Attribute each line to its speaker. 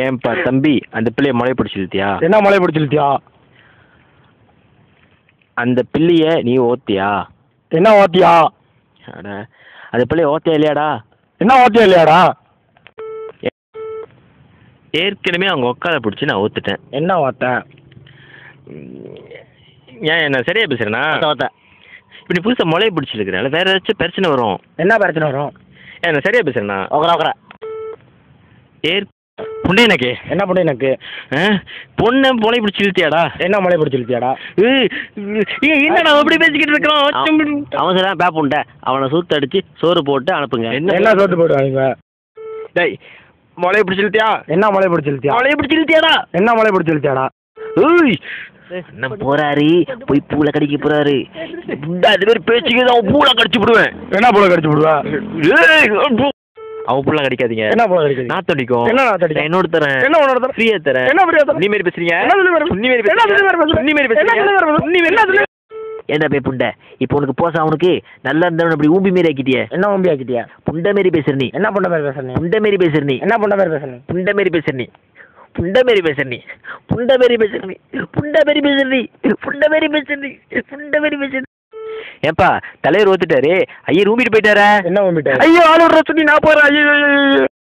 Speaker 1: ஏன்பா தம்பி, அந்த பிள்ளைய முளைய பிடிச்சி இழுத்தியா?
Speaker 2: என்ன மழை பிடிச்சிருத்தியா?
Speaker 1: அந்த பிள்ளைய நீ ஓத்தியா?
Speaker 2: என்ன ஓத்தியா?
Speaker 1: அட, அந்த பிள்ளைய ஓத்தியா இல்லையாடா?
Speaker 2: என்ன ஓத்தியா இல்லையாடா?
Speaker 1: ஏற்கனவே அவங்க உட்கார பிடிச்சி நான் ஓத்துட்டேன்.
Speaker 2: என்ன ஓத்த?
Speaker 1: ஏன் என்ன சரியா பேசுறேனா?
Speaker 2: ஓத்த.
Speaker 1: இப்படி புதுசாக முளைய பிடிச்சி இருக்கிறனால வேற ஏதாச்சும் பிரச்சனை வரும்.
Speaker 2: என்ன பிரச்சனை வரும்?
Speaker 1: ஏன் நான் சரியா பேசுறேனா?
Speaker 2: ஓகரா ஓகரா.
Speaker 1: பொண்ணு எனக்கு
Speaker 2: என்ன பண்ணு எனக்கு?
Speaker 1: பொண்ணை முளை பிடிச்சி இழுத்தியாடா?
Speaker 2: என்ன மழை பிடிச்சிருத்தியாடா?
Speaker 1: என்ன அப்படி பேசிக்கிட்டு இருக்கோம்?
Speaker 3: அவசரம் பேப்புண்ட அவனை சூத்து அடிச்சு சோறு போட்டு அனுப்புங்க.
Speaker 2: என்ன சோத்து போடுவாங்க?
Speaker 1: டேய், முளைய பிடிச்சி இழுத்தியா?
Speaker 2: என்ன மழை பிடிச்சிருத்தியா?
Speaker 1: முளைய பிடிச்சி இழுத்தியாடா?
Speaker 2: என்ன மழை பிடிச்சிருத்தியாடா?
Speaker 3: அண்ணன் போறாரு, போய் பூல கடிக்க போறாரு.
Speaker 1: அது மாதிரி பேச்சுக்கு அவன் பூலா கடிச்சு விடுவேன்.
Speaker 2: என்ன போல கடிச்சு விடுவா?
Speaker 1: அவன் பூலா கடிக்காதீங்க.
Speaker 2: என்ன போல கடிக்காது?
Speaker 1: நாத்தடிக்கும்.
Speaker 2: என்ன நாத்தடிக்கும்?
Speaker 1: என்னோட தரேன்.
Speaker 2: என்ன உன்னோட தரேன்?
Speaker 1: ஃப்ரீயா தரேன்.
Speaker 2: என்ன ஃப்ரீயா தரேன்?
Speaker 1: நீ மாதிரி பேசுறீங்க?
Speaker 2: என்ன சொல்லி வர?
Speaker 1: நீ மாதிரி பேசுறீங்க? நீ மாதிரி பேசுறீங்க?
Speaker 3: என்ன பே புண்டை, இப்போ உனக்கு போசா அவனுக்கு நல்லா இருந்தவன் இப்படி ஊம்பி மாரி ஆக்கிட்டிய.
Speaker 2: என்ன ஊம்பி ஆக்கிட்டியா?
Speaker 3: புண்டை மாரி பேசுற நீ.
Speaker 2: என்ன புண்ட மாதிரி பேசுற நீ?
Speaker 3: புண்டை மாரி பேசுற நீ.
Speaker 2: என்ன புண்ட மாதிரி பேசுற நீ?
Speaker 3: புண்டை மாரி பேசுற நீ. புண்டை மாரி பேசுற நீ. புண்டை மாரி பேசுற நீ. புண்டை மாரி பேசுற நீ. புண்டை மாரி பேசுற நீ. புண்டை மாரி பேசுற நீ.
Speaker 1: ஏப்பா, தலைவர் ஓத்துட்டாரு, ஐயர் ஊம்பிட்டு போயிட்டாரா?
Speaker 2: என்ன ஊம்பிட்டாரு?
Speaker 1: ஐயோ, ஆளு விடுற சொல்லி நான் போறேன். ஐயோ.